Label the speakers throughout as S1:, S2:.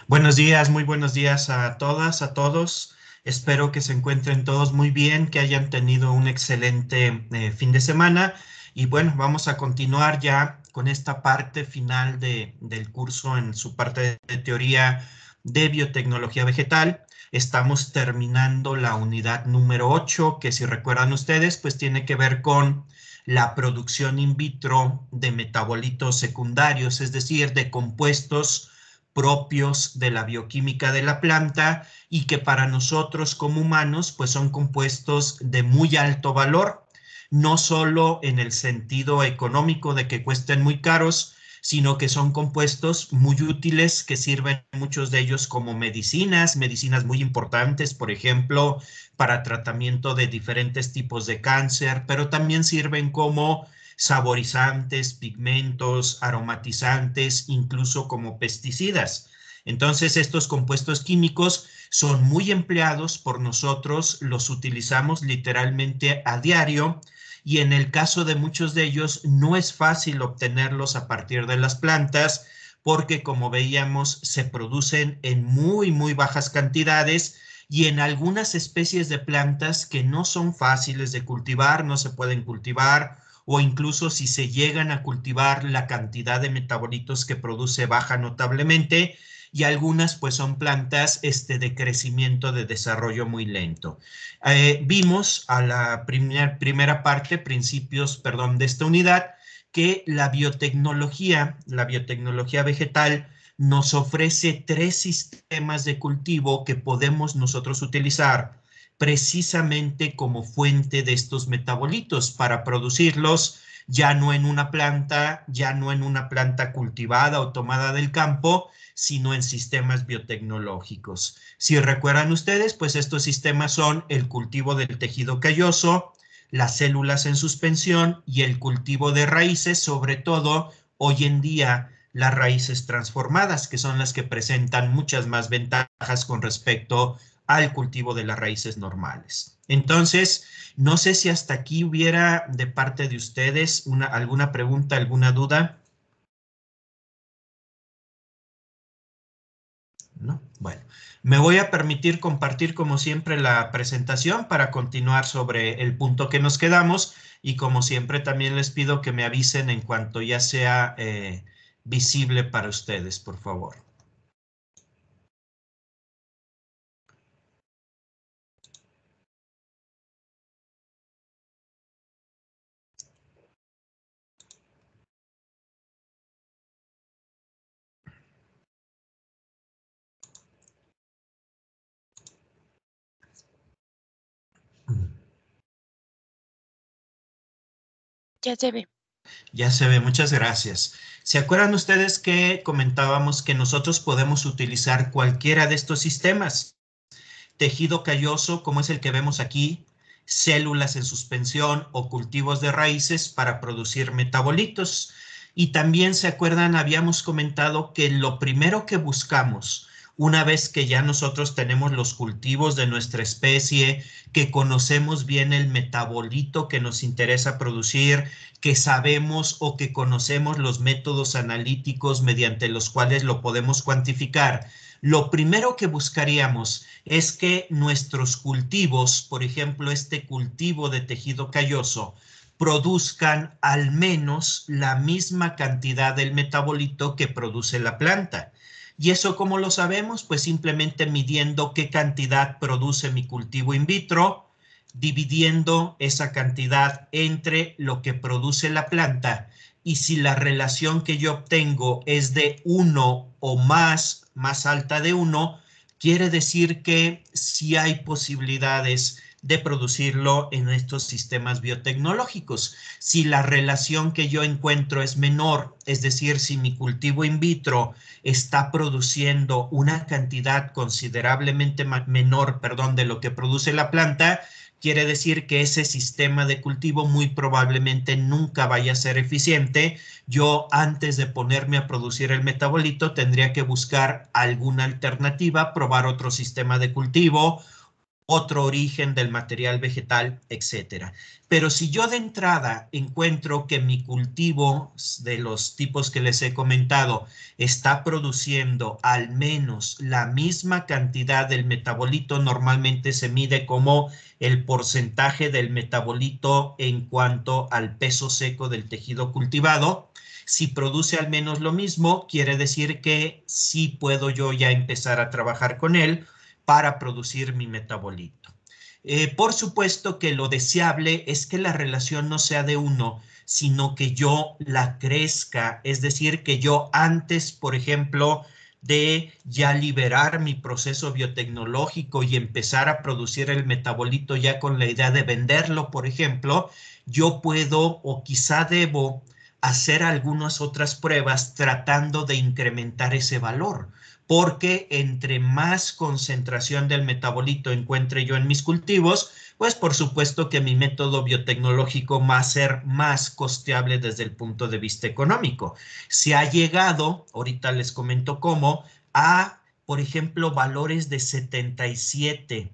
S1: Buenos días, muy buenos días a todas, a todos. Espero que se encuentren todos muy bien, que hayan tenido un excelente fin de semana. Y bueno, vamos a continuar ya con esta parte final del curso en su parte de teoría de biotecnología vegetal. Estamos terminando la unidad número 8, que si recuerdan ustedes, pues tiene que ver con la producción in vitro de metabolitos secundarios, es decir, de compuestos propios de la bioquímica de la planta y que para nosotros como humanos pues son compuestos de muy alto valor, no solo en el sentido económico de que cuesten muy caros, sino que son compuestos muy útiles que sirven muchos de ellos como medicinas, medicinas muy importantes, por ejemplo, para tratamiento de diferentes tipos de cáncer, pero también sirven como saborizantes, pigmentos, aromatizantes, incluso como pesticidas. Entonces, estos compuestos químicos son muy empleados por nosotros, los utilizamos literalmente a diario y en el caso de muchos de ellos no es fácil obtenerlos a partir de las plantas porque como veíamos se producen en muy bajas cantidades y en algunas especies de plantas que no son fáciles de cultivar, no se pueden cultivar o incluso si se llegan a cultivar, la cantidad de metabolitos que produce baja notablemente y algunas pues son plantas de crecimiento, de desarrollo muy lento. Vimos a la primera parte, principios, perdón, de esta unidad, que la biotecnología vegetal, nos ofrece tres sistemas de cultivo que podemos nosotros utilizar precisamente como fuente de estos metabolitos para producirlos ya no en una planta, ya no en una planta cultivada o tomada del campo, sino en sistemas biotecnológicos. Si recuerdan ustedes, pues estos sistemas son el cultivo del tejido calloso, las células en suspensión y el cultivo de raíces, sobre todo hoy en día las raíces transformadas, que son las que presentan muchas más ventajas con respecto al cultivo de las raíces normales. Entonces, no sé si hasta aquí hubiera de parte de ustedes alguna pregunta, alguna duda. ¿No? Bueno, me voy a permitir compartir como siempre la presentación para continuar sobre el punto que nos quedamos y como siempre también les pido que me avisen en cuanto ya sea visible para ustedes, por favor.
S2: Ya se ve.
S1: Ya se ve, muchas gracias. ¿Se acuerdan ustedes que comentábamos que nosotros podemos utilizar cualquiera de estos sistemas? Tejido calloso, como es el que vemos aquí, células en suspensión o cultivos de raíces para producir metabolitos. Y también se acuerdan, habíamos comentado que lo primero que buscamos, una vez que ya nosotros tenemos los cultivos de nuestra especie, que conocemos bien el metabolito que nos interesa producir, que sabemos o que conocemos los métodos analíticos mediante los cuales lo podemos cuantificar, lo primero que buscaríamos es que nuestros cultivos, por ejemplo, este cultivo de tejido calloso, produzcan al menos la misma cantidad del metabolito que produce la planta. ¿Y eso cómo lo sabemos? Pues simplemente midiendo qué cantidad produce mi cultivo in vitro, dividiendo esa cantidad entre lo que produce la planta. Y si la relación que yo obtengo es de 1 o más alta de 1, quiere decir que sí hay posibilidades de producirlo en estos sistemas biotecnológicos. Si la relación que yo encuentro es menor, es decir, si mi cultivo in vitro está produciendo una cantidad considerablemente menor, perdón, de lo que produce la planta, quiere decir que ese sistema de cultivo muy probablemente nunca vaya a ser eficiente. Yo antes de ponerme a producir el metabolito tendría que buscar alguna alternativa, probar otro sistema de cultivo otro origen del material vegetal, etcétera. Pero si yo de entrada encuentro que mi cultivo de los tipos que les he comentado está produciendo al menos la misma cantidad del metabolito, normalmente se mide como el porcentaje del metabolito en cuanto al peso seco del tejido cultivado. Si produce al menos lo mismo, quiere decir que sí puedo yo ya empezar a trabajar con él para producir mi metabolito. Por supuesto que lo deseable es que la relación no sea de uno, sino que yo la crezca, es decir, que yo antes, por ejemplo, de ya liberar mi proceso biotecnológico y empezar a producir el metabolito ya con la idea de venderlo, por ejemplo, yo puedo o quizá debo hacer algunas otras pruebas tratando de incrementar ese valor, porque entre más concentración del metabolito encuentre yo en mis cultivos, pues por supuesto que mi método biotecnológico va a ser más costeable desde el punto de vista económico. Se ha llegado, ahorita les comento cómo, a, por ejemplo, valores de 77.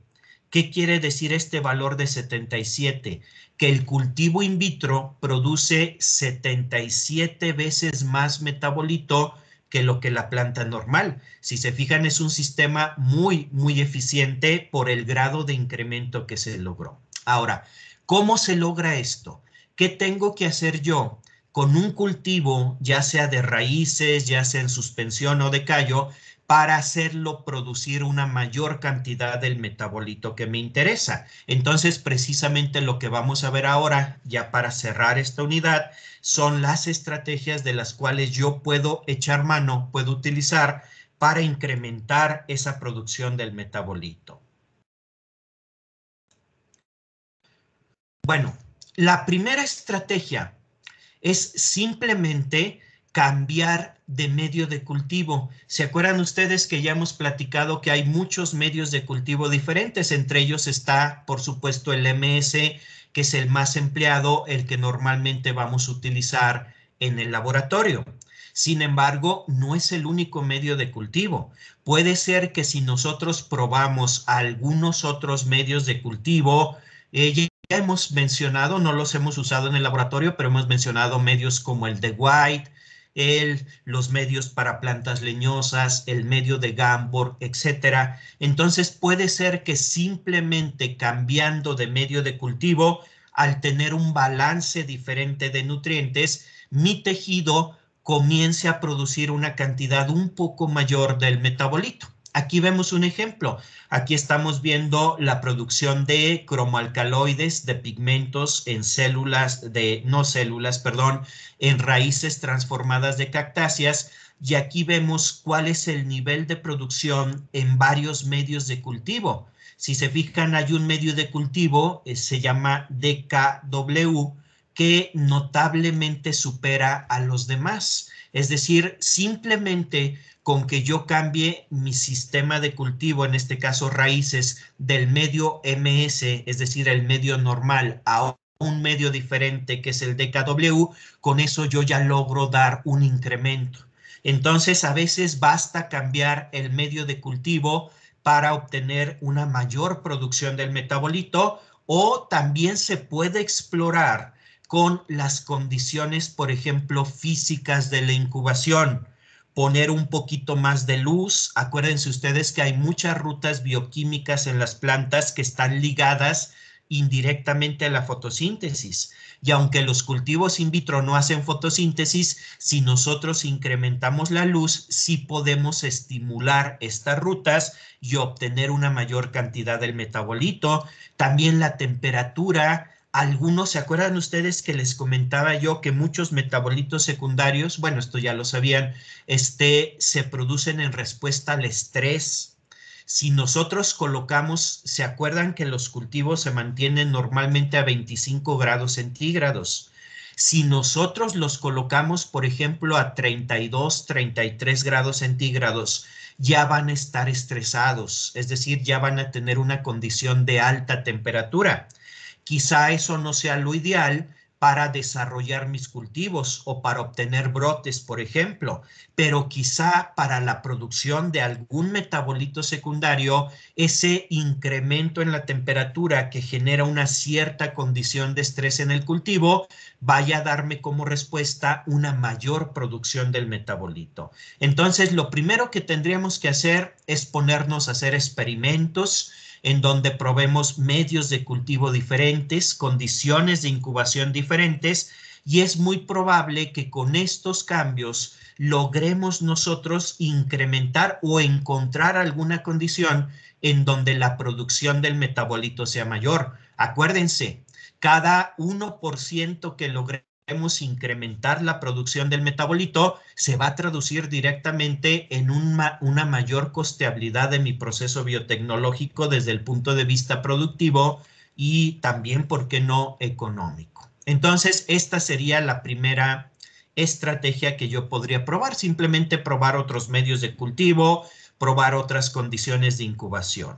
S1: ¿Qué quiere decir este valor de 77? Que el cultivo in vitro produce 77 veces más metabolito que lo que la planta normal. Si se fijan, es un sistema muy, muy eficiente por el grado de incremento que se logró. Ahora, ¿cómo se logra esto? ¿Qué tengo que hacer yo con un cultivo, ya sea de raíces, ya sea en suspensión o de callo, para hacerlo producir una mayor cantidad del metabolito que me interesa? Entonces, precisamente lo que vamos a ver ahora, ya para cerrar esta unidad, son las estrategias de las cuales yo puedo echar mano, puedo utilizar para incrementar esa producción del metabolito. Bueno, la primera estrategia es simplemente cambiar de medio de cultivo. ¿Se acuerdan ustedes que ya hemos platicado que hay muchos medios de cultivo diferentes? Entre ellos está, por supuesto, el MS, que es el más empleado, el que normalmente vamos a utilizar en el laboratorio. Sin embargo, no es el único medio de cultivo. Puede ser que si nosotros probamos algunos otros medios de cultivo, ya hemos mencionado, no los hemos usado en el laboratorio, pero hemos mencionado medios como el de White, los medios para plantas leñosas, el medio de Gambor, etcétera. Entonces puede ser que simplemente cambiando de medio de cultivo, al tener un balance diferente de nutrientes, mi tejido comience a producir una cantidad un poco mayor del metabolito. Aquí vemos un ejemplo. Aquí estamos viendo la producción de cromoalcaloides, de pigmentos en células, no células, perdón, en raíces transformadas de cactáceas. Y aquí vemos cuál es el nivel de producción en varios medios de cultivo. Si se fijan, hay un medio de cultivo, se llama DKW, que notablemente supera a los demás. Es decir, simplemente con que yo cambie mi sistema de cultivo, en este caso raíces, del medio MS, es decir, el medio normal, a un medio diferente que es el DKW, con eso yo ya logro dar un incremento. Entonces, a veces basta cambiar el medio de cultivo para obtener una mayor producción del metabolito, o también se puede explorar con las condiciones, por ejemplo, físicas de la incubación. Poner un poquito más de luz. Acuérdense ustedes que hay muchas rutas bioquímicas en las plantas que están ligadas indirectamente a la fotosíntesis. Y aunque los cultivos in vitro no hacen fotosíntesis, si nosotros incrementamos la luz, sí podemos estimular estas rutas y obtener una mayor cantidad del metabolito. También la temperatura. Algunos, ¿se acuerdan ustedes que les comentaba yo que muchos metabolitos secundarios, bueno, esto ya lo sabían, se producen en respuesta al estrés? Si nosotros colocamos, ¿se acuerdan que los cultivos se mantienen normalmente a 25 grados centígrados? Si nosotros los colocamos, por ejemplo, a 32, 33 grados centígrados, ya van a estar estresados, es decir, ya van a tener una condición de alta temperatura. Quizá eso no sea lo ideal para desarrollar mis cultivos o para obtener brotes, por ejemplo, pero quizá para la producción de algún metabolito secundario, ese incremento en la temperatura que genera una cierta condición de estrés en el cultivo vaya a darme como respuesta una mayor producción del metabolito. Entonces, lo primero que tendríamos que hacer es ponernos a hacer experimentos en donde probemos medios de cultivo diferentes, condiciones de incubación diferentes, y es muy probable que con estos cambios logremos nosotros incrementar o encontrar alguna condición en donde la producción del metabolito sea mayor. Acuérdense, cada 1% que logremos incrementar la producción del metabolito se va a traducir directamente en una mayor costeabilidad de mi proceso biotecnológico desde el punto de vista productivo y también, ¿por qué no, económico? Entonces, esta sería la primera estrategia que yo podría probar, simplemente probar otros medios de cultivo, probar otras condiciones de incubación.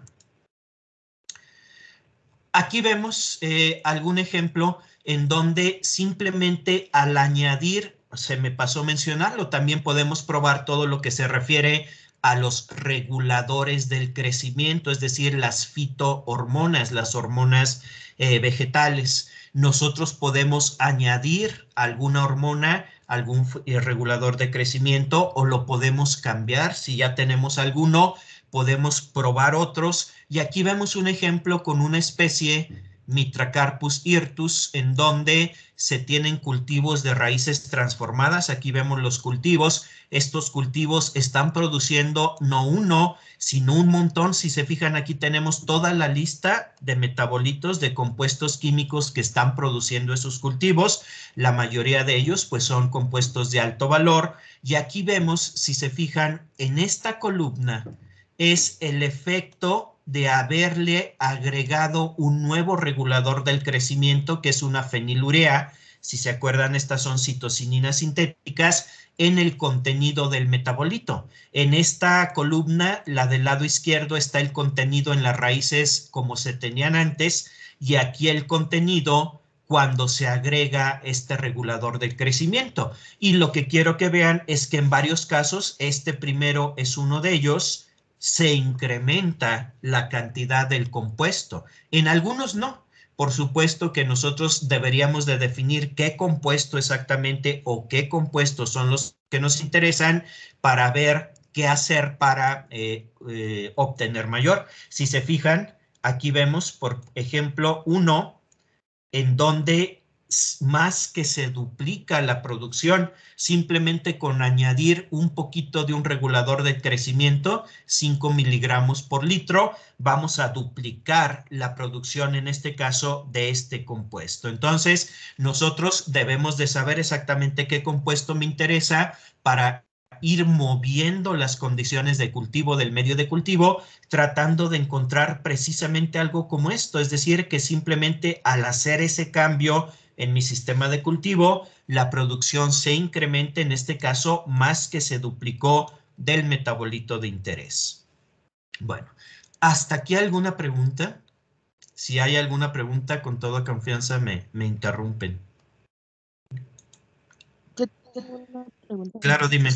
S1: Aquí vemos algún ejemplo en donde simplemente al añadir, se me pasó mencionarlo, también podemos probar todo lo que se refiere a los reguladores del crecimiento, es decir, las fitohormonas, las hormonas vegetales. Nosotros podemos añadir alguna hormona, algún regulador de crecimiento, o lo podemos cambiar. Si ya tenemos alguno, podemos probar otros, y aquí vemos un ejemplo con una especie, Mitracarpus hirtus, en donde se tienen cultivos de raíces transformadas. Aquí vemos los cultivos. Estos cultivos están produciendo no uno, sino un montón. Si se fijan, aquí tenemos toda la lista de metabolitos, de compuestos químicos que están produciendo esos cultivos. La mayoría de ellos pues son compuestos de alto valor. Y aquí vemos, si se fijan, en esta columna es el efecto de haberle agregado un nuevo regulador del crecimiento, que es una fenilurea. Si se acuerdan, estas son citocininas sintéticas en el contenido del metabolito. En esta columna, la del lado izquierdo, está el contenido en las raíces como se tenían antes, y aquí el contenido cuando se agrega este regulador del crecimiento. Y lo que quiero que vean es que en varios casos, este primero es uno de ellos, se incrementa la cantidad del compuesto. En algunos no. Por supuesto que nosotros deberíamos de definir qué compuesto exactamente o qué compuestos son los que nos interesan para ver qué hacer para obtener mayor. Si se fijan, aquí vemos, por ejemplo, uno en donde más que se duplica la producción, simplemente con añadir un poquito de un regulador de crecimiento, 5 miligramos por litro, vamos a duplicar la producción, en este caso, de este compuesto. Entonces, nosotros debemos de saber exactamente qué compuesto me interesa para ir moviendo las condiciones de cultivo del medio de cultivo, tratando de encontrar precisamente algo como esto, es decir, que simplemente al hacer ese cambio en mi sistema de cultivo, la producción se incrementa, en este caso, más que se duplicó del metabolito de interés. Bueno, ¿hasta aquí alguna pregunta? Si hay alguna pregunta, con toda confianza me interrumpen.
S2: Yo tengo una pregunta.
S1: Claro, dime.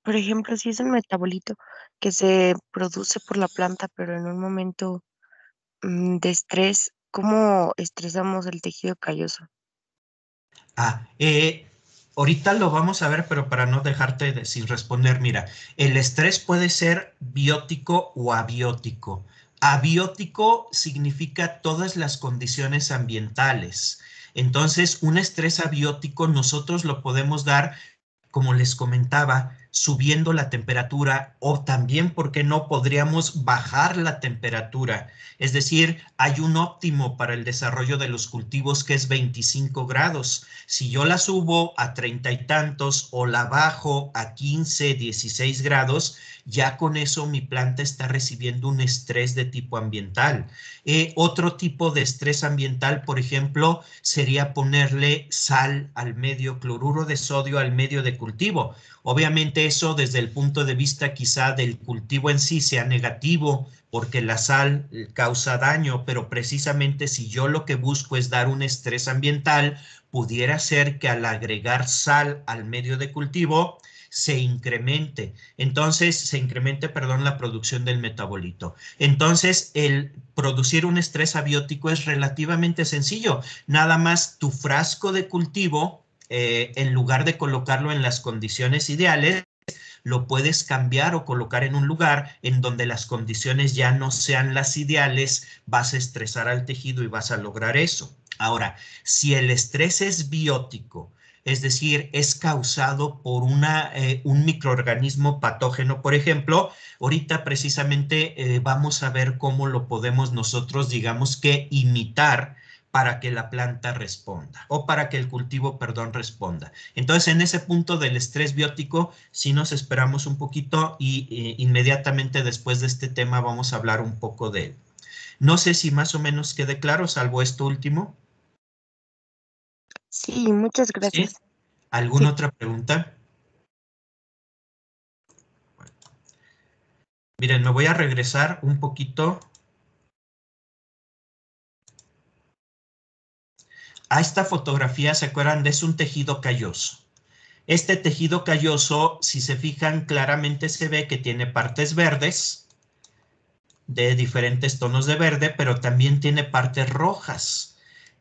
S2: Por ejemplo, si es un metabolito que se produce por la planta, pero en un momento de estrés, ¿cómo estresamos el tejido calloso?
S1: Ahorita lo vamos a ver, pero para no dejarte sin responder, mira, el estrés puede ser biótico o abiótico. Abiótico significa todas las condiciones ambientales. Entonces, un estrés abiótico nosotros lo podemos dar, como les comentaba, subiendo la temperatura, o también, ¿por qué no?, podríamos bajar la temperatura. Es decir, hay un óptimo para el desarrollo de los cultivos que es 25 grados. Si yo la subo a 30 y tantos o la bajo a 15, 16 grados, ya con eso mi planta está recibiendo un estrés de tipo ambiental. Otro tipo de estrés ambiental, por ejemplo, sería ponerle sal al medio, cloruro de sodio al medio de cultivo. Obviamente que eso desde el punto de vista quizá del cultivo en sí sea negativo, porque la sal causa daño, pero precisamente si yo lo que busco es dar un estrés ambiental, pudiera ser que al agregar sal al medio de cultivo se incremente. Entonces, perdón, la producción del metabolito. Entonces, el producir un estrés abiótico es relativamente sencillo. Nada más tu frasco de cultivo, en lugar de colocarlo en las condiciones ideales, lo puedes cambiar o colocar en un lugar en donde las condiciones ya no sean las ideales, vas a estresar al tejido y vas a lograr eso. Ahora, si el estrés es biótico, es decir, es causado por un microorganismo patógeno, por ejemplo, ahorita precisamente vamos a ver cómo lo podemos nosotros, digamos que, imitar para que la planta responda o para que el cultivo, perdón, responda. Entonces, en ese punto del estrés biótico, sí nos esperamos un poquito y inmediatamente después de este tema vamos a hablar un poco de él. No sé si más o menos quede claro, salvo esto último.
S2: Sí, muchas
S1: ¿Sí?
S2: gracias.
S1: ¿Alguna
S2: Sí,
S1: otra pregunta? Miren, me voy a regresar un poquito a esta fotografía. ¿Se acuerdan? Es un tejido calloso. Este tejido calloso, si se fijan, claramente se ve que tiene partes verdes, de diferentes tonos de verde, pero también tiene partes rojas.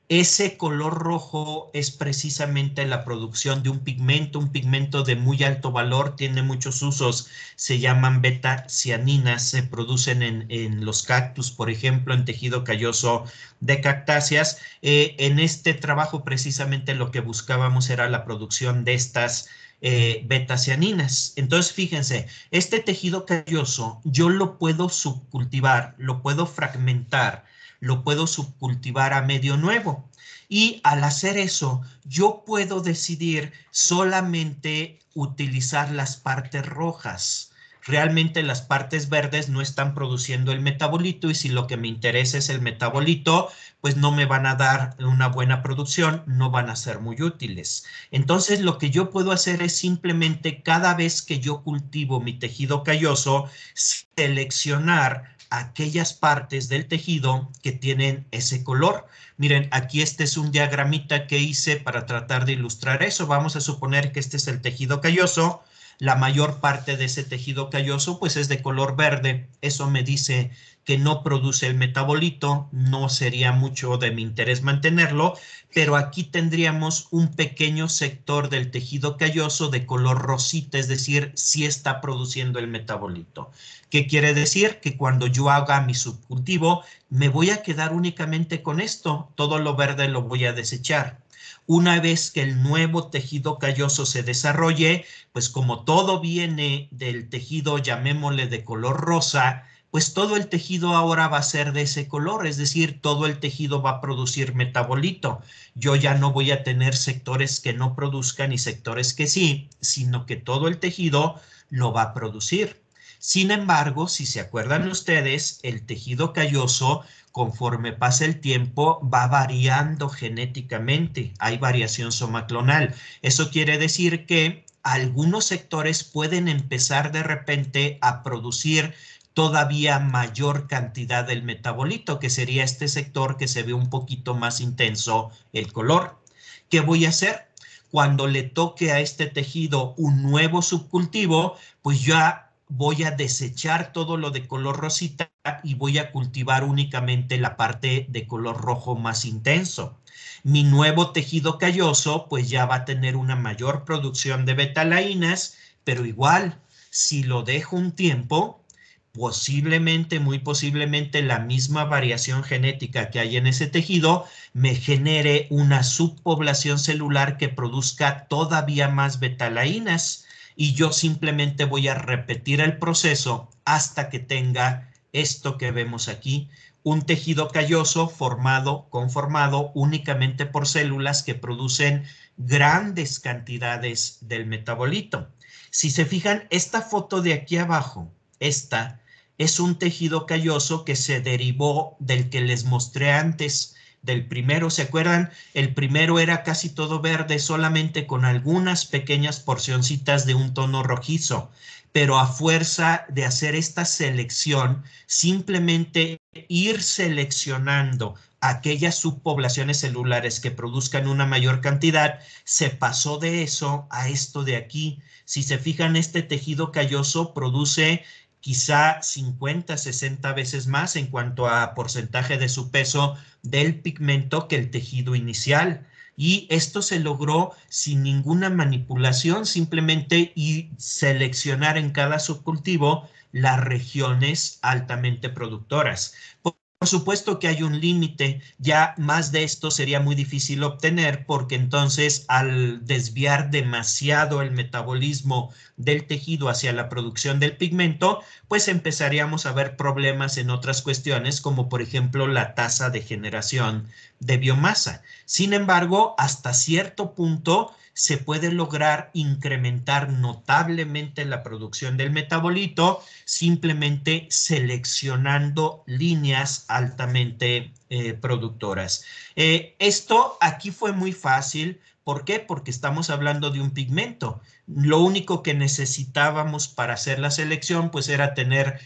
S1: Ese color rojo es precisamente la producción de un pigmento de muy alto valor, tiene muchos usos, se llaman beta-cianinas, se producen en los cactus, por ejemplo, en tejido calloso de cactáceas. En este trabajo precisamente lo que buscábamos era la producción de estas beta-cianinas. Entonces, fíjense, este tejido calloso yo lo puedo subcultivar, lo puedo fragmentar, lo puedo subcultivar a medio nuevo. Y al hacer eso, yo puedo decidir solamente utilizar las partes rojas. Realmente las partes verdes no están produciendo el metabolito y si lo que me interesa es el metabolito, pues no me van a dar una buena producción, no van a ser muy útiles. Entonces lo que yo puedo hacer es simplemente cada vez que yo cultivo mi tejido calloso, seleccionar aquellas partes del tejido que tienen ese color. Miren, aquí este es un diagramita que hice para tratar de ilustrar eso. Vamos a suponer que este es el tejido calloso. La mayor parte de ese tejido calloso pues es de color verde. Eso me dice que no produce el metabolito, no sería mucho de mi interés mantenerlo, pero aquí tendríamos un pequeño sector del tejido calloso de color rosita, es decir, sí está produciendo el metabolito. ¿Qué quiere decir? Que cuando yo haga mi subcultivo, me voy a quedar únicamente con esto, todo lo verde lo voy a desechar. Una vez que el nuevo tejido calloso se desarrolle, pues como todo viene del tejido, llamémosle de color rosa, pues todo el tejido ahora va a ser de ese color, es decir, todo el tejido va a producir metabolito. Yo ya no voy a tener sectores que no produzcan y sectores que sí, sino que todo el tejido lo va a producir. Sin embargo, si se acuerdan ustedes, el tejido calloso, conforme pasa el tiempo, va variando genéticamente. Hay variación somaclonal. Eso quiere decir que algunos sectores pueden empezar de repente a producir todavía mayor cantidad del metabolito, que sería este sector que se ve un poquito más intenso el color. ¿Qué voy a hacer? Cuando le toque a este tejido un nuevo subcultivo, pues ya voy a desechar todo lo de color rosita y voy a cultivar únicamente la parte de color rojo más intenso. Mi nuevo tejido calloso pues ya va a tener una mayor producción de betalainas, pero igual, si lo dejo un tiempo, posiblemente, muy posiblemente la misma variación genética que hay en ese tejido me genere una subpoblación celular que produzca todavía más betalainas y yo simplemente voy a repetir el proceso hasta que tenga esto que vemos aquí, un tejido calloso conformado únicamente por células que producen grandes cantidades del metabolito. Si se fijan, esta foto de aquí abajo, esta es un tejido calloso que se derivó del que les mostré antes, del primero. ¿Se acuerdan? El primero era casi todo verde, solamente con algunas pequeñas porcioncitas de un tono rojizo, pero a fuerza de hacer esta selección, simplemente ir seleccionando aquellas subpoblaciones celulares que produzcan una mayor cantidad, se pasó de eso a esto de aquí. Si se fijan, este tejido calloso produce quizá 50, 60 veces más en cuanto a porcentaje de su peso del pigmento que el tejido inicial. Y esto se logró sin ninguna manipulación, simplemente y seleccionar en cada subcultivo las regiones altamente productoras. Por supuesto que hay un límite, ya más de esto sería muy difícil obtener porque entonces al desviar demasiado el metabolismo del tejido hacia la producción del pigmento, pues empezaríamos a ver problemas en otras cuestiones como por ejemplo la tasa de generación de biomasa. Sin embargo, hasta cierto punto se puede lograr incrementar notablemente la producción del metabolito simplemente seleccionando líneas altamente productoras. Esto aquí fue muy fácil. ¿Por qué? Porque estamos hablando de un pigmento. Lo único que necesitábamos para hacer la selección pues era tener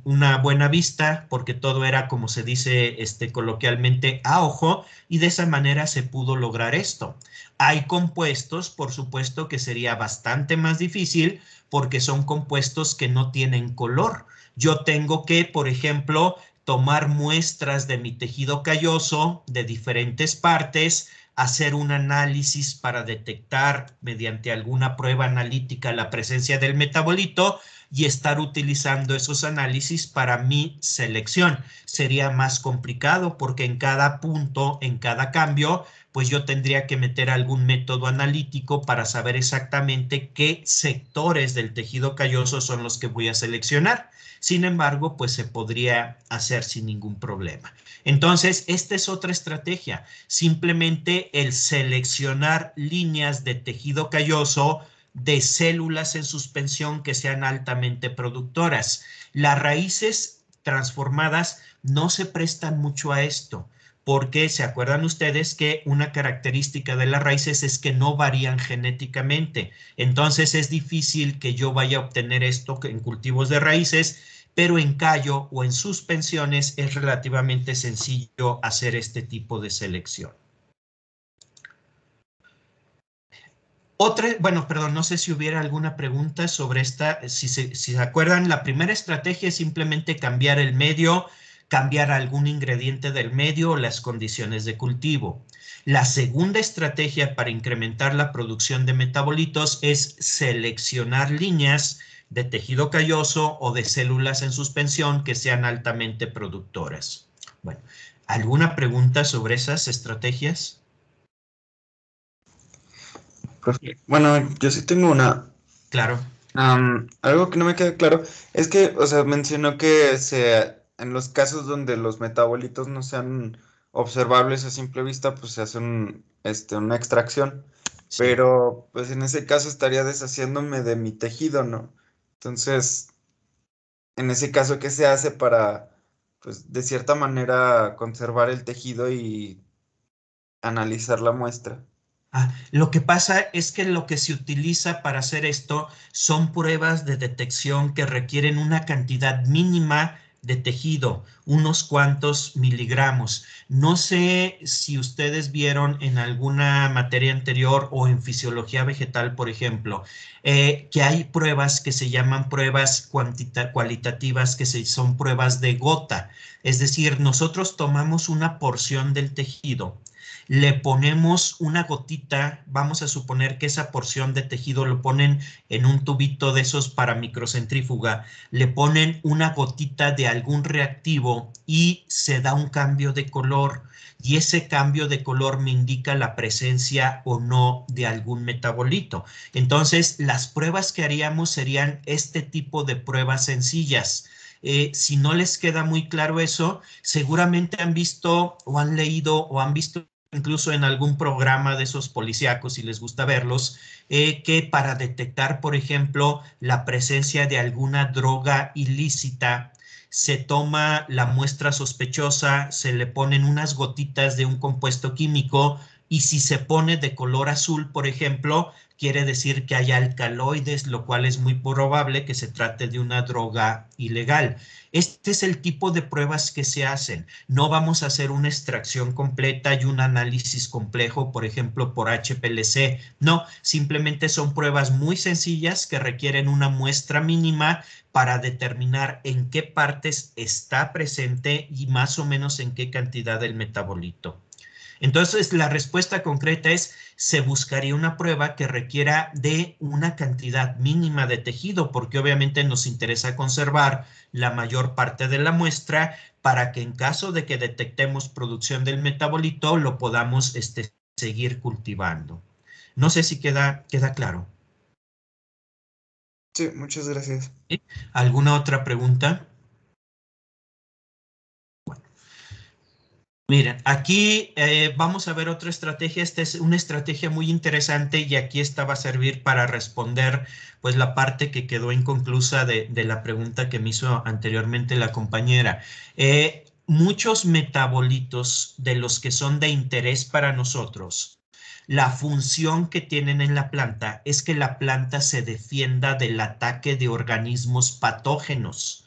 S1: una buena vista, porque todo era, como se dice coloquialmente, a ojo, y de esa manera se pudo lograr esto. Hay compuestos, por supuesto, que sería bastante más difícil porque son compuestos que no tienen color. Yo tengo que, por ejemplo, tomar muestras de mi tejido calloso de diferentes partes, hacer un análisis para detectar mediante alguna prueba analítica la presencia del metabolito y estar utilizando esos análisis para mi selección. Sería más complicado porque en cada punto, en cada cambio, pues yo tendría que meter algún método analítico para saber exactamente qué sectores del tejido calloso son los que voy a seleccionar. Sin embargo, pues se podría hacer sin ningún problema. Entonces, esta es otra estrategia, simplemente el seleccionar líneas de tejido calloso de células en suspensión que sean altamente productoras. Las raíces transformadas no se prestan mucho a esto, porque se acuerdan ustedes que una característica de las raíces es que no varían genéticamente. Entonces es difícil que yo vaya a obtener esto en cultivos de raíces, pero en callo o en suspensiones es relativamente sencillo hacer este tipo de selección. Bueno, perdón, no sé si hubiera alguna pregunta sobre esta. Si se acuerdan, la primera estrategia es simplemente cambiar el medio, cambiar algún ingrediente del medio o las condiciones de cultivo. La segunda estrategia para incrementar la producción de metabolitos es seleccionar líneas de tejido calloso o de células en suspensión que sean altamente productoras. Bueno, ¿alguna pregunta sobre esas estrategias?
S3: Bueno, yo sí tengo una.
S1: Claro.
S3: Algo que no me queda claro es que, o sea, mencionó que en los casos donde los metabolitos no sean observables a simple vista, pues se hace una extracción.
S1: Sí.
S3: Pero, pues en ese caso estaría deshaciéndome de mi tejido, ¿no? Entonces, en ese caso, ¿qué se hace para, pues, de cierta manera conservar el tejido y analizar la muestra?
S1: Lo que pasa es que lo que se utiliza para hacer esto son pruebas de detección que requieren una cantidad mínima de tejido, unos cuantos miligramos. No sé si ustedes vieron en alguna materia anterior o en fisiología vegetal, por ejemplo, que hay pruebas que se llaman pruebas cualitativas, son pruebas de gota. Es decir, nosotros tomamos una porción del tejido, le ponemos una gotita, vamos a suponer que esa porción de tejido lo ponen en un tubito de esos para microcentrífuga, le ponen una gotita de algún reactivo y se da un cambio de color, y ese cambio de color me indica la presencia o no de algún metabolito. Entonces, las pruebas que haríamos serían este tipo de pruebas sencillas. Si no les queda muy claro eso, seguramente han visto o han leído o han visto incluso en algún programa de esos policíacos, si les gusta verlos, que para detectar, por ejemplo, la presencia de alguna droga ilícita, se toma la muestra sospechosa, se le ponen unas gotitas de un compuesto químico y si se pone de color azul, por ejemplo, quiere decir que hay alcaloides, lo cual es muy probable que se trate de una droga ilegal. Este es el tipo de pruebas que se hacen. No vamos a hacer una extracción completa y un análisis complejo, por ejemplo, por HPLC. No, simplemente son pruebas muy sencillas que requieren una muestra mínima para determinar en qué partes está presente y más o menos en qué cantidad del metabolito. Entonces, la respuesta concreta es, se buscaría una prueba que requiera de una cantidad mínima de tejido, porque obviamente nos interesa conservar la mayor parte de la muestra para que en caso de que detectemos producción del metabolito, lo podamos seguir cultivando. No sé si queda claro.
S3: Sí, muchas gracias.
S1: ¿Sí? ¿Alguna otra pregunta? Miren, aquí vamos a ver otra estrategia. Esta es una estrategia muy interesante y aquí esta va a servir para responder pues la parte que quedó inconclusa de la pregunta que me hizo anteriormente la compañera. Muchos metabolitos de los que son de interés para nosotros, la función que tienen en la planta es que la planta se defienda del ataque de organismos patógenos,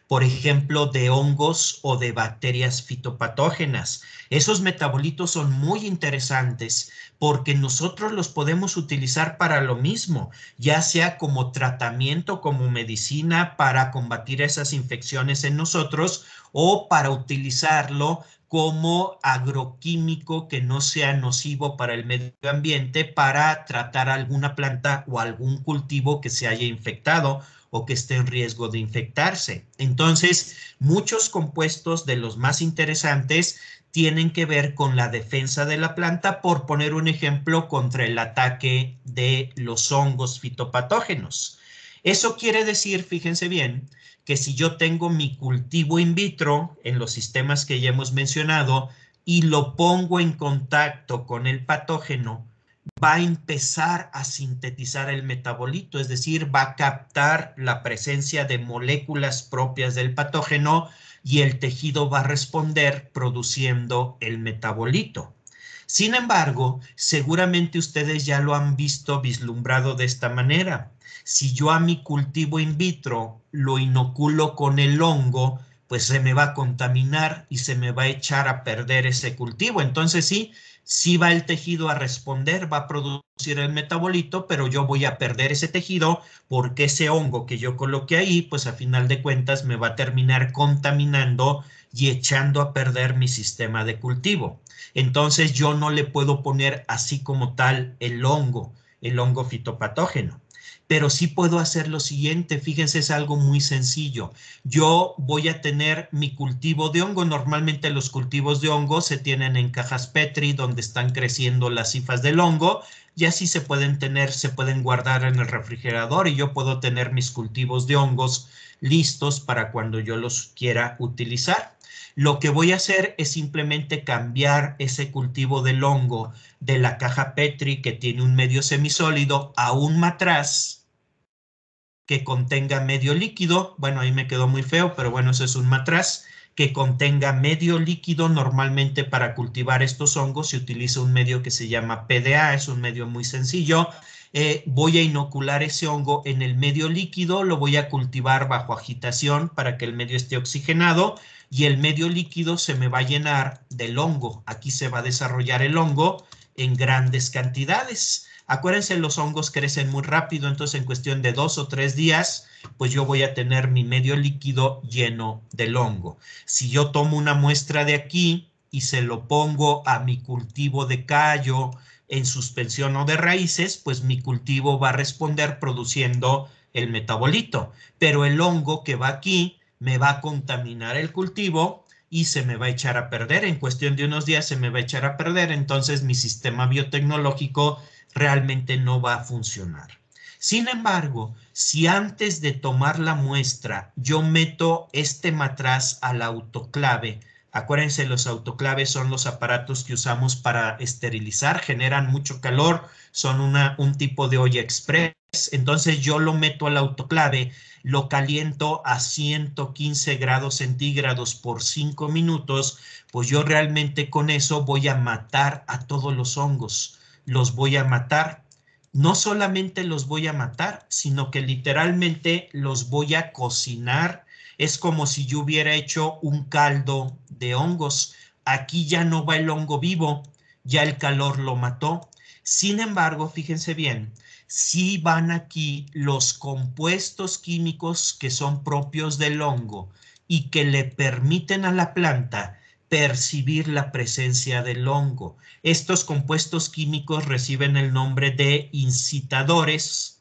S1: por ejemplo, de hongos o de bacterias fitopatógenas. Esos metabolitos son muy interesantes porque nosotros los podemos utilizar para lo mismo, ya sea como tratamiento, como medicina para combatir esas infecciones en nosotros o para utilizarlo como agroquímico que no sea nocivo para el medio ambiente para tratar alguna planta o algún cultivo que se haya infectado o que esté en riesgo de infectarse. Entonces, muchos compuestos de los más interesantes tienen que ver con la defensa de la planta, por poner un ejemplo, contra el ataque de los hongos fitopatógenos. Eso quiere decir, fíjense bien, que si yo tengo mi cultivo in vitro en los sistemas que ya hemos mencionado y lo pongo en contacto con el patógeno, va a empezar a sintetizar el metabolito, es decir, va a captar la presencia de moléculas propias del patógeno y el tejido va a responder produciendo el metabolito. Sin embargo, seguramente ustedes ya lo han visto vislumbrado de esta manera. Si yo a mi cultivo in vitro lo inoculo con el hongo, pues se me va a contaminar y se me va a echar a perder ese cultivo. Entonces sí va el tejido a responder, va a producir el metabolito, pero yo voy a perder ese tejido porque ese hongo que yo coloqué ahí, pues a final de cuentas me va a terminar contaminando y echando a perder mi sistema de cultivo. Entonces yo no le puedo poner así como tal el hongo fitopatógeno. Pero sí puedo hacer lo siguiente, fíjense, es algo muy sencillo. Yo voy a tener mi cultivo de hongo. Normalmente los cultivos de hongo se tienen en cajas Petri donde están creciendo las hifas del hongo y así se pueden guardar en el refrigerador y yo puedo tener mis cultivos de hongos listos para cuando yo los quiera utilizar. Lo que voy a hacer es simplemente cambiar ese cultivo del hongo de la caja Petri que tiene un medio semisólido a un matraz que contenga medio líquido. Bueno, ahí me quedó muy feo, pero bueno, eso es un matraz que contenga medio líquido. Normalmente para cultivar estos hongos se utiliza un medio que se llama PDA, es un medio muy sencillo. Voy a inocular ese hongo en el medio líquido, lo voy a cultivar bajo agitación para que el medio esté oxigenado y el medio líquido se me va a llenar del hongo. Aquí se va a desarrollar el hongo en grandes cantidades. Acuérdense, los hongos crecen muy rápido, entonces en cuestión de 2 o 3 días, pues yo voy a tener mi medio líquido lleno del hongo. Si yo tomo una muestra de aquí y se lo pongo a mi cultivo de callo en suspensión o de raíces, pues mi cultivo va a responder produciendo el metabolito. Pero el hongo que va aquí me va a contaminar el cultivo y se me va a echar a perder. En cuestión de unos días se me va a echar a perder, entonces mi sistema biotecnológico realmente no va a funcionar. Sin embargo, si antes de tomar la muestra yo meto este matraz al autoclave Acuérdense, los autoclaves son los aparatos que usamos para esterilizar, generan mucho calor, son un tipo de olla express. Entonces yo lo meto al autoclave, lo caliento a 115 grados centígrados por 5 minutos, pues yo realmente con eso voy a matar a todos los hongos. Los voy a matar. No solamente los voy a matar, sino que literalmente los voy a cocinar. Es como si yo hubiera hecho un caldo de hongos. Aquí ya no va el hongo vivo, ya el calor lo mató. Sin embargo, fíjense bien, sí van aquí los compuestos químicos que son propios del hongo y que le permiten a la planta percibir la presencia del hongo. Estos compuestos químicos reciben el nombre de incitadores.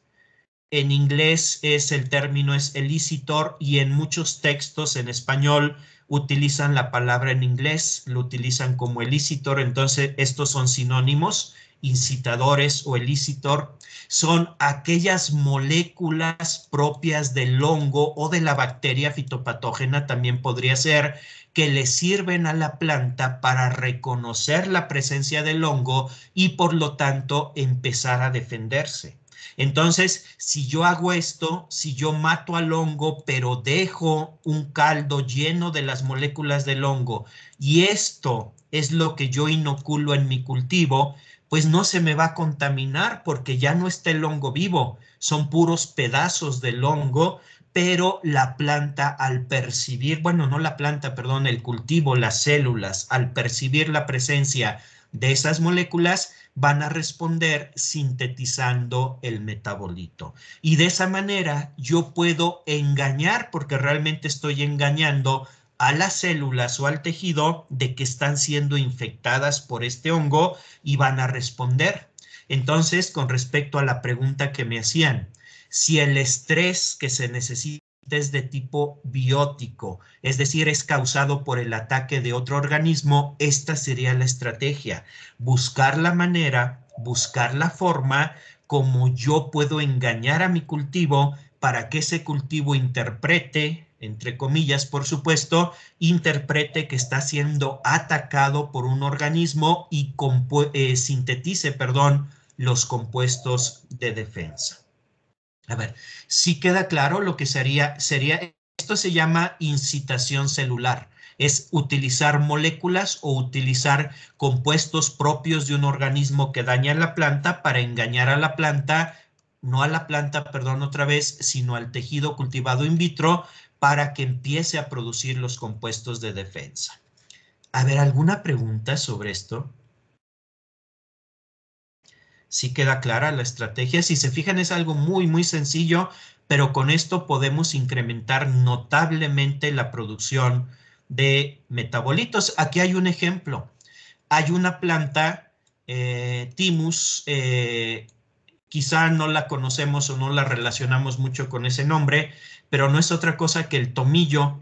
S1: En inglés el término es elicitor y en muchos textos en español utilizan la palabra en inglés, lo utilizan como elicitor, entonces estos son sinónimos, incitadores o elicitor, son aquellas moléculas propias del hongo o de la bacteria fitopatógena, también podría ser, que le sirven a la planta para reconocer la presencia del hongo y por lo tanto empezar a defenderse. Entonces, si yo hago esto, si yo mato al hongo, pero dejo un caldo lleno de las moléculas del hongo, y esto es lo que yo inoculo en mi cultivo, pues no se me va a contaminar porque ya no está el hongo vivo, son puros pedazos del hongo, pero la planta al percibir, bueno, no la planta, perdón, el cultivo, las células, al percibir la presencia de esas moléculas, van a responder sintetizando el metabolito. Y de esa manera yo puedo engañar, porque realmente estoy engañando a las células o al tejido de que están siendo infectadas por este hongo y van a responder. Entonces, con respecto a la pregunta que me hacían, si el estrés que se necesita es de tipo biótico, es decir, es causado por el ataque de otro organismo, esta sería la estrategia. Buscar la manera, buscar la forma como yo puedo engañar a mi cultivo para que ese cultivo interprete, entre comillas, por supuesto, interprete que está siendo atacado por un organismo y sintetice, perdón, los compuestos de defensa. A ver, si queda claro lo que sería, esto se llama incitación celular, es utilizar moléculas o utilizar compuestos propios de un organismo que daña a la planta para engañar a la planta, no a la planta, perdón, otra vez, sino al tejido cultivado in vitro para que empiece a producir los compuestos de defensa. A ver, ¿alguna pregunta sobre esto? Sí queda clara la estrategia. Si se fijan, es algo muy, muy sencillo, pero con esto podemos incrementar notablemente la producción de metabolitos. Aquí hay un ejemplo. Hay una planta, Thymus, quizá no la conocemos o no la relacionamos mucho con ese nombre, pero no es otra cosa que el tomillo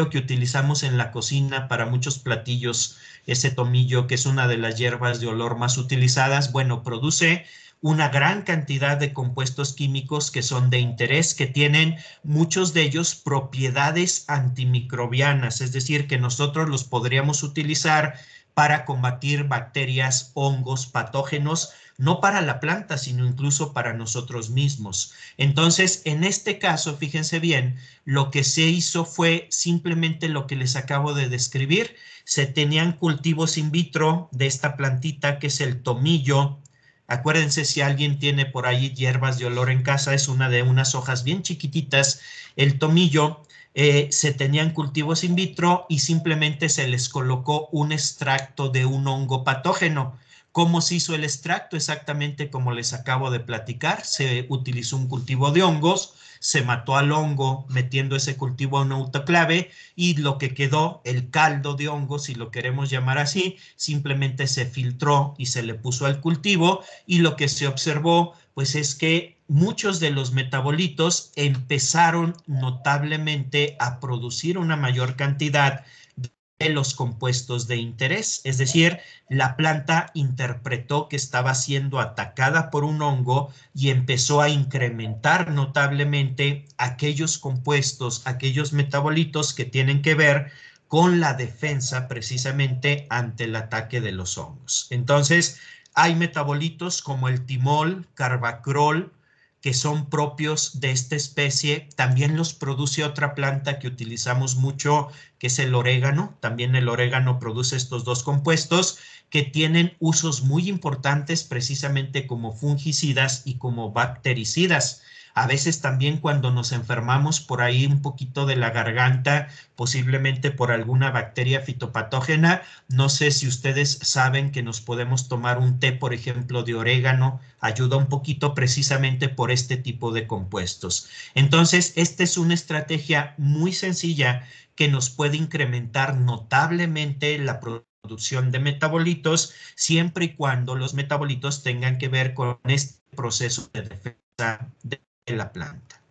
S1: que utilizamos en la cocina para muchos platillos, ese tomillo que es una de las hierbas de olor más utilizadas, bueno, produce una gran cantidad de compuestos químicos que son de interés, que tienen muchos de ellos propiedades antimicrobianas, es decir, que nosotros los podríamos utilizar para combatir bacterias, hongos, patógenos, no para la planta, sino incluso para nosotros mismos. Entonces, en este caso, fíjense bien, lo que se hizo fue simplemente lo que les acabo de describir. Se tenían cultivos in vitro de esta plantita que es el tomillo. Acuérdense, si alguien tiene por ahí hierbas de olor en casa, es una de unas hojas bien chiquititas, el tomillo. Se tenían cultivos in vitro y simplemente se les colocó un extracto de un hongo patógeno. ¿Cómo se hizo el extracto? Exactamente como les acabo de platicar. Se utilizó un cultivo de hongos, se mató al hongo metiendo ese cultivo en un autoclave y lo que quedó, el caldo de hongos, si lo queremos llamar así, simplemente se filtró y se le puso al cultivo y lo que se observó pues es que muchos de los metabolitos empezaron notablemente a producir una mayor cantidad de los compuestos de interés, es decir, la planta interpretó que estaba siendo atacada por un hongo y empezó a incrementar notablemente aquellos compuestos, aquellos metabolitos que tienen que ver con la defensa precisamente ante el ataque de los hongos. Entonces, hay metabolitos como el timol, carbacrol, que son propios de esta especie. También los produce otra planta que utilizamos mucho, que es el orégano. También el orégano produce estos dos compuestos que tienen usos muy importantes precisamente como fungicidas y como bactericidas. A veces también cuando nos enfermamos por ahí un poquito de la garganta, posiblemente por alguna bacteria fitopatógena, no sé si ustedes saben que nos podemos tomar un té, por ejemplo, de orégano, ayuda un poquito precisamente por este tipo de compuestos. Entonces, esta es una estrategia muy sencilla que nos puede incrementar notablemente la producción de metabolitos, siempre y cuando los metabolitos tengan que ver con este proceso de defensa de la planta.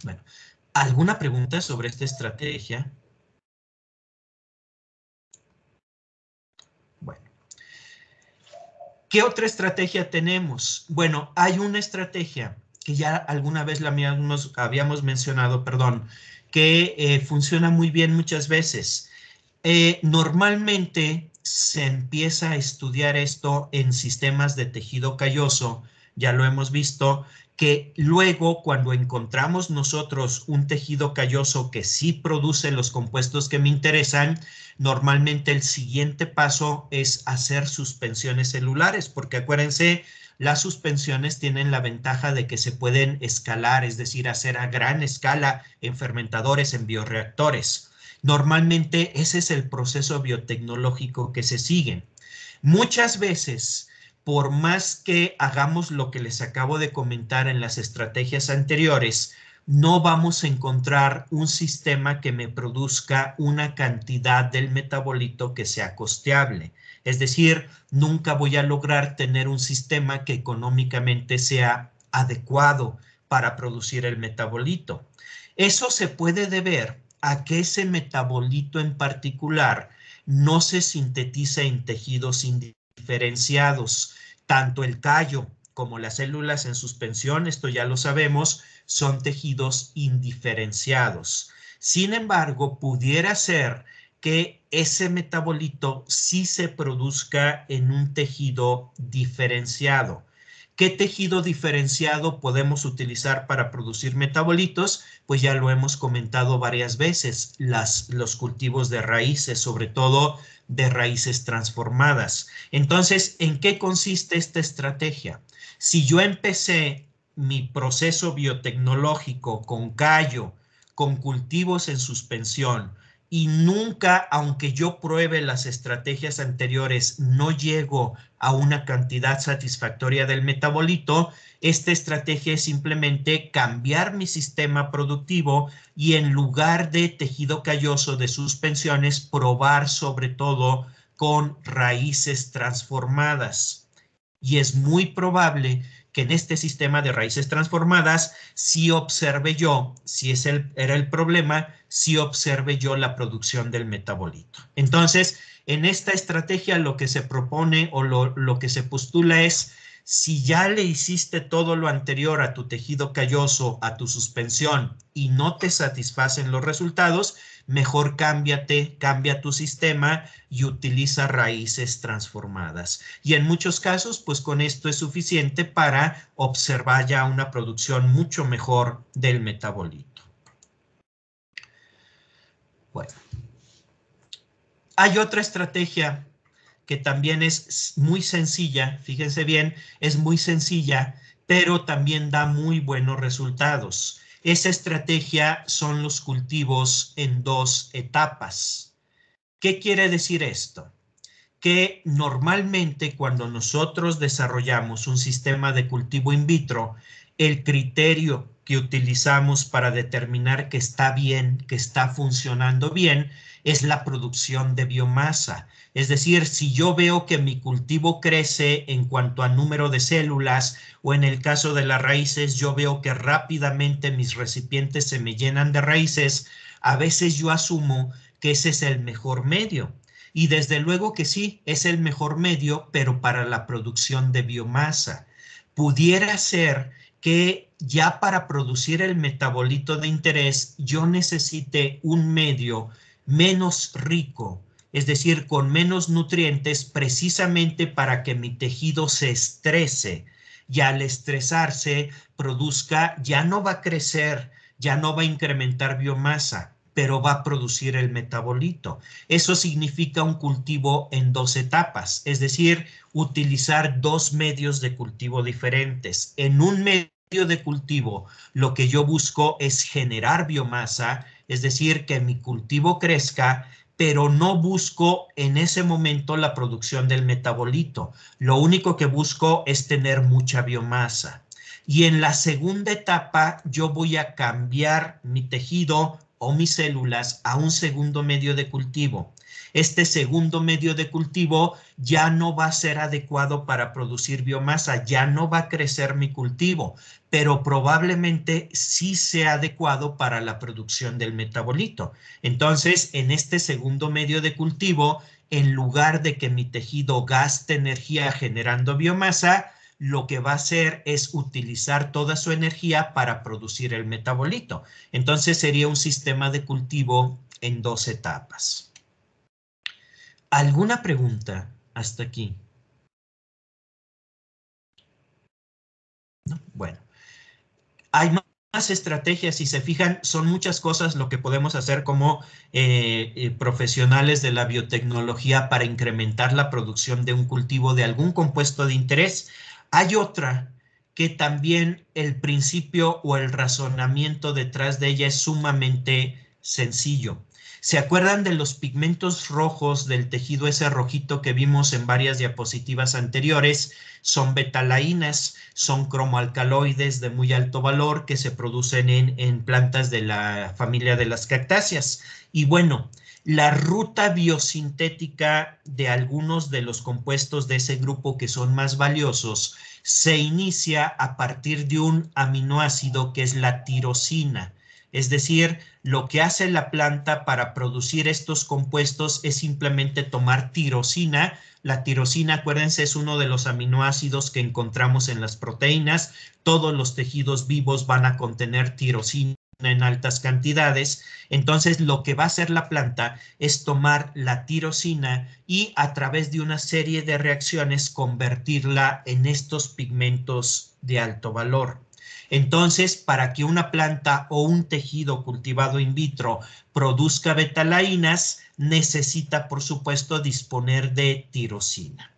S1: Bueno, ¿alguna pregunta sobre esta estrategia? Bueno, ¿qué otra estrategia tenemos? Bueno, hay una estrategia que ya alguna vez la habíamos mencionado, perdón, que funciona muy bien muchas veces. Normalmente se empieza a estudiar esto en sistemas de tejido calloso, ya lo hemos visto, que luego cuando encontramos nosotros un tejido calloso que sí produce los compuestos que me interesan, normalmente el siguiente paso es hacer suspensiones celulares, porque acuérdense, las suspensiones tienen la ventaja de que se pueden escalar, es decir, hacer a gran escala en fermentadores, en bioreactores. Normalmente ese es el proceso biotecnológico que se sigue. Muchas veces, por más que hagamos lo que les acabo de comentar en las estrategias anteriores, no vamos a encontrar un sistema que me produzca una cantidad del metabolito que sea costeable. Es decir, nunca voy a lograr tener un sistema que económicamente sea adecuado para producir el metabolito. Eso se puede deber a que ese metabolito en particular no se sintetiza en tejidos indiferenciados. Tanto el callo como las células en suspensión, esto ya lo sabemos, son tejidos indiferenciados. Sin embargo, pudiera ser que ese metabolito sí se produzca en un tejido diferenciado. ¿Qué tejido diferenciado podemos utilizar para producir metabolitos? Pues ya lo hemos comentado varias veces, los cultivos de raíces, sobre todo de raíces transformadas. Entonces, ¿en qué consiste esta estrategia? Si yo empecé mi proceso biotecnológico con callo, con cultivos en suspensión, y nunca, aunque yo pruebe las estrategias anteriores, no llego a una cantidad satisfactoria del metabolito, esta estrategia es simplemente cambiar mi sistema productivo y en lugar de tejido calloso de suspensiones, probar sobre todo con raíces transformadas. Y es muy probable que en este sistema de raíces transformadas, si observe yo, si era el problema, si observe yo la producción del metabolito. Entonces, en esta estrategia lo que se propone o lo que se postula es, si ya le hiciste todo lo anterior a tu tejido calloso, a tu suspensión y no te satisfacen los resultados, mejor cambia tu sistema y utiliza raíces transformadas. Y en muchos casos, pues con esto es suficiente para observar ya una producción mucho mejor del metabolito. Bueno, hay otra estrategia que también es muy sencilla, fíjense bien, es muy sencilla, pero también da muy buenos resultados. Esa estrategia son los cultivos en 2 etapas. ¿Qué quiere decir esto? Que normalmente cuando nosotros desarrollamos un sistema de cultivo in vitro, el criterio que utilizamos para determinar que está bien, que está funcionando bien, es la producción de biomasa. Es decir, si yo veo que mi cultivo crece en cuanto a número de células o en el caso de las raíces, yo veo que rápidamente mis recipientes se me llenan de raíces, a veces yo asumo que ese es el mejor medio. Y desde luego que sí, es el mejor medio, pero para la producción de biomasa. Pudiera ser que ya para producir el metabolito de interés yo necesite un medio menos rico, es decir, con menos nutrientes, precisamente para que mi tejido se estrese, y al estresarse produzca, ya no va a crecer, ya no va a incrementar biomasa, pero va a producir el metabolito. Eso significa un cultivo en 2 etapas, es decir, utilizar 2 medios de cultivo diferentes. En un medio de cultivo, lo que yo busco es generar biomasa, es decir, que mi cultivo crezca, pero no busco en ese momento la producción del metabolito. Lo único que busco es tener mucha biomasa. Y en la segunda etapa yo voy a cambiar mi tejido o mis células a un segundo medio de cultivo. Este segundo medio de cultivo ya no va a ser adecuado para producir biomasa, ya no va a crecer mi cultivo, pero probablemente sí sea adecuado para la producción del metabolito. Entonces, en este segundo medio de cultivo, en lugar de que mi tejido gaste energía generando biomasa, lo que va a hacer es utilizar toda su energía para producir el metabolito. Entonces sería un sistema de cultivo en 2 etapas. ¿Alguna pregunta hasta aquí? ¿No? Bueno, hay más estrategias, si se fijan, son muchas cosas lo que podemos hacer como profesionales de la biotecnología para incrementar la producción de un cultivo de algún compuesto de interés. Hay otra que también el principio o el razonamiento detrás de ella es sumamente sencillo. ¿Se acuerdan de los pigmentos rojos del tejido ese rojito que vimos en varias diapositivas anteriores? Son betalaínas, son cromoalcaloides de muy alto valor que se producen en plantas de la familia de las cactáceas. Y bueno, la ruta biosintética de algunos de los compuestos de ese grupo que son más valiosos se inicia a partir de un aminoácido que es la tirosina. Es decir, lo que hace la planta para producir estos compuestos es simplemente tomar tirosina. La tirosina, acuérdense, es uno de los aminoácidos que encontramos en las proteínas. Todos los tejidos vivos van a contener tirosina en altas cantidades. Entonces, lo que va a hacer la planta es tomar la tirosina y a través de una serie de reacciones convertirla en estos pigmentos de alto valor. Entonces, para que una planta o un tejido cultivado in vitro produzca betalaínas, necesita, por supuesto, disponer de tirosina.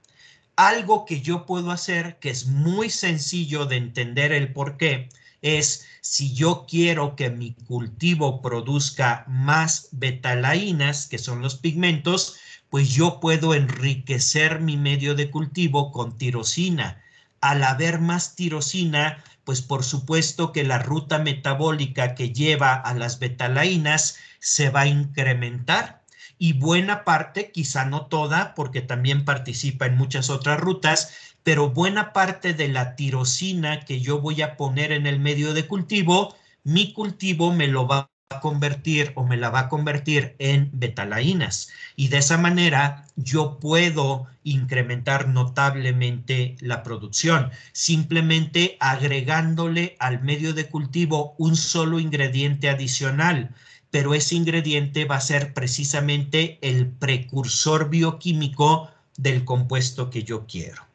S1: Algo que yo puedo hacer, que es muy sencillo de entender el por qué, es si yo quiero que mi cultivo produzca más betalaínas, que son los pigmentos, pues yo puedo enriquecer mi medio de cultivo con tirosina. Al haber más tirosina, pues por supuesto que la ruta metabólica que lleva a las betalaínas se va a incrementar y buena parte, quizá no toda, porque también participa en muchas otras rutas, pero buena parte de la tirosina que yo voy a poner en el medio de cultivo, mi cultivo me lo va a convertir o me la va a convertir en betalaínas. Y de esa manera yo puedo incrementar notablemente la producción, simplemente agregándole al medio de cultivo un solo ingrediente adicional, pero ese ingrediente va a ser precisamente el precursor bioquímico del compuesto que yo quiero.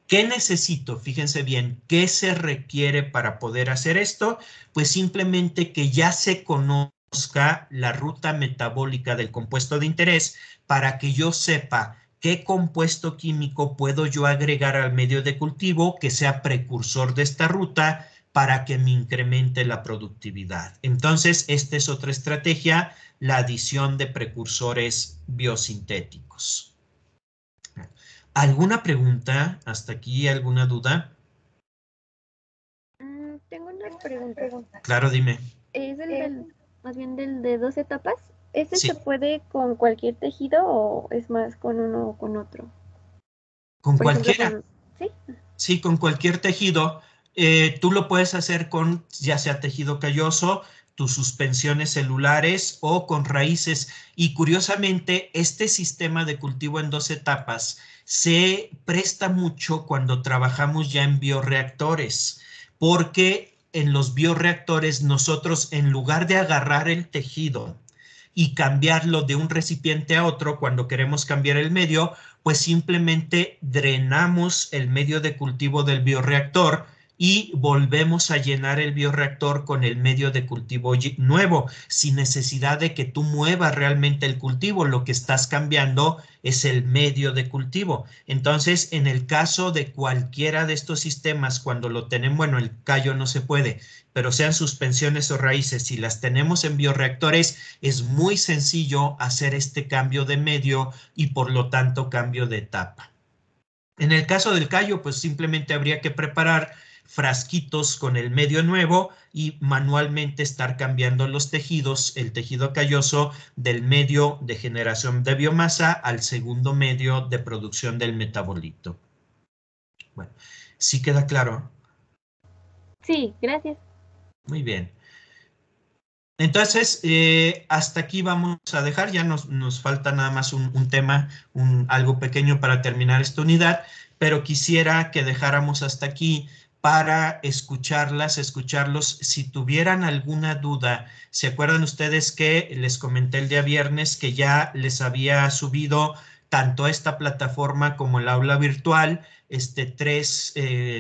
S1: ¿Qué necesito? Fíjense bien, ¿qué se requiere para poder hacer esto? Pues simplemente que ya se conozca la ruta metabólica del compuesto de interés para que yo sepa qué compuesto químico puedo yo agregar al medio de cultivo que sea precursor de esta ruta para que me incremente la productividad. Entonces, esta es otra estrategia, la adición de precursores biosintéticos. ¿Alguna pregunta hasta aquí? ¿Alguna duda?
S4: Tengo una pregunta.
S1: Claro, dime.
S4: ¿Es más bien del de 2 etapas? ¿Este
S1: Sí.
S4: se puede con cualquier tejido o es más con uno o con otro?
S1: ¿Con
S4: Por ejemplo,
S1: cualquiera?
S4: ¿sí?
S1: Sí, con cualquier tejido. Tú lo puedes hacer con ya sea tejido calloso, tus suspensiones celulares o con raíces. Y curiosamente, este sistema de cultivo en 2 etapas se presta mucho cuando trabajamos ya en bioreactores, porque en los bioreactores nosotros, en lugar de agarrar el tejido y cambiarlo de un recipiente a otro cuando queremos cambiar el medio, pues simplemente drenamos el medio de cultivo del bioreactor y volvemos a llenar el bioreactor con el medio de cultivo nuevo, sin necesidad de que tú muevas realmente el cultivo. Lo que estás cambiando es el medio de cultivo. Entonces, en el caso de cualquiera de estos sistemas, cuando lo tenemos, bueno, el callo no se puede, pero sean suspensiones o raíces, si las tenemos en bioreactores, es muy sencillo hacer este cambio de medio y por lo tanto cambio de etapa. En el caso del callo, pues simplemente habría que preparar frasquitos con el medio nuevo y manualmente estar cambiando los tejidos, el tejido calloso, del medio de generación de biomasa al segundo medio de producción del metabolito. Bueno, ¿sí queda claro?
S4: Sí, gracias.
S1: Muy bien. Entonces, hasta aquí vamos a dejar, ya nos falta nada más un tema, algo pequeño para terminar esta unidad, pero quisiera que dejáramos hasta aquí para escucharlos. Si tuvieran alguna duda, ¿se acuerdan ustedes que les comenté el día viernes que ya les había subido tanto a esta plataforma como el aula virtual, tres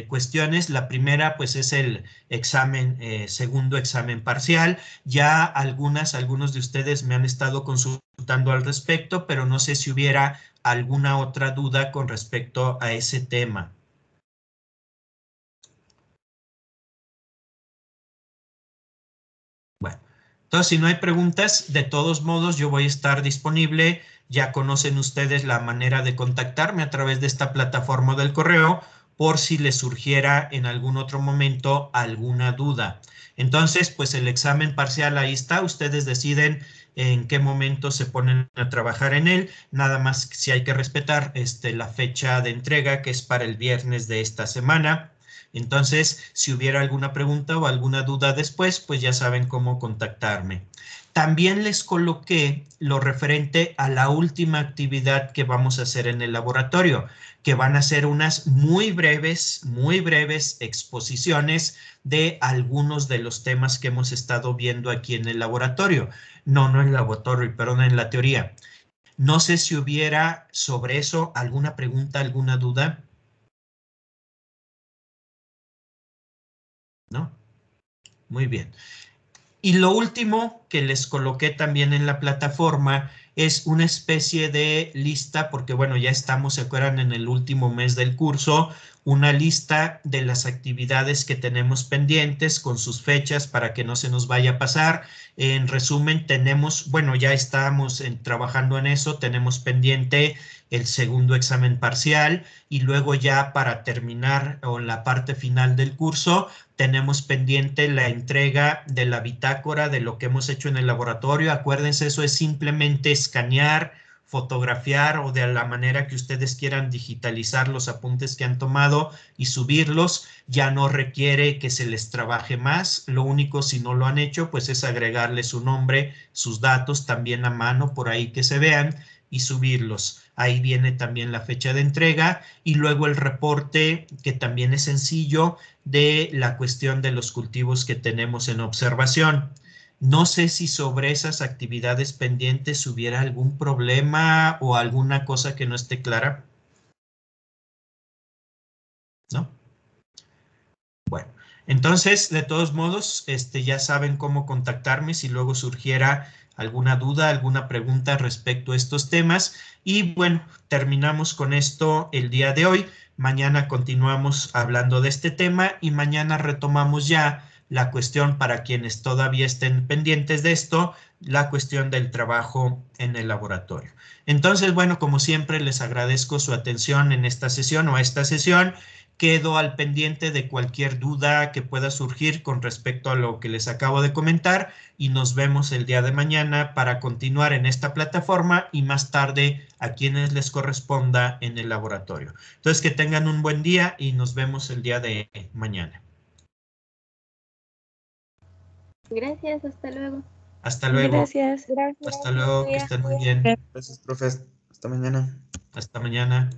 S1: cuestiones? La primera, pues, es el examen, segundo examen parcial. Ya algunos de ustedes me han estado consultando al respecto, pero no sé si hubiera alguna otra duda con respecto a ese tema. Bueno, entonces si no hay preguntas, de todos modos yo voy a estar disponible. Ya conocen ustedes la manera de contactarme a través de esta plataforma del correo por si les surgiera en algún otro momento alguna duda. Entonces, pues el examen parcial ahí está. Ustedes deciden en qué momento se ponen a trabajar en él. Nada más si hay que respetar la fecha de entrega, que es para el viernes de esta semana. Entonces, si hubiera alguna pregunta o alguna duda después, pues ya saben cómo contactarme. También les coloqué lo referente a la última actividad que vamos a hacer en el laboratorio, que van a ser unas muy breves exposiciones de algunos de los temas que hemos estado viendo aquí en el laboratorio. No en el laboratorio, perdón, en la teoría. No sé si hubiera sobre eso alguna pregunta, alguna duda. ¿No? Muy bien. Y lo último que les coloqué también en la plataforma es una especie de lista, porque bueno, ya estamos, se acuerdan, en el último mes del curso, una lista de las actividades que tenemos pendientes con sus fechas para que no se nos vaya a pasar. En resumen, tenemos, bueno, ya estamos trabajando en eso, tenemos pendiente el segundo examen parcial y luego ya para terminar o la parte final del curso, tenemos pendiente la entrega de la bitácora de lo que hemos hecho en el laboratorio. Acuérdense, eso es simplemente escanear, fotografiar o de la manera que ustedes quieran digitalizar los apuntes que han tomado y subirlos. Ya no requiere que se les trabaje más. Lo único, si no lo han hecho, pues es agregarle su nombre, sus datos también a mano por ahí que se vean y subirlos. Ahí viene también la fecha de entrega y luego el reporte, que también es sencillo, de la cuestión de los cultivos que tenemos en observación. No sé si sobre esas actividades pendientes hubiera algún problema o alguna cosa que no esté clara. ¿No? Bueno, entonces, de todos modos, ya saben cómo contactarme si luego surgiera alguna duda, alguna pregunta respecto a estos temas. Y bueno, terminamos con esto el día de hoy. Mañana continuamos hablando de este tema y mañana retomamos ya la cuestión, para quienes todavía estén pendientes de esto, la cuestión del trabajo en el laboratorio. Entonces, bueno, como siempre, les agradezco su atención en esta sesión o a esta sesión. Quedo al pendiente de cualquier duda que pueda surgir con respecto a lo que les acabo de comentar y nos vemos el día de mañana para continuar en esta plataforma y más tarde a quienes les corresponda en el laboratorio. Entonces, que tengan un buen día y nos vemos el día de mañana.
S4: Gracias, hasta luego.
S1: Hasta luego.
S2: Gracias.
S1: Hasta luego, que estén muy bien.
S3: Gracias, profe. Hasta mañana.
S1: Hasta mañana.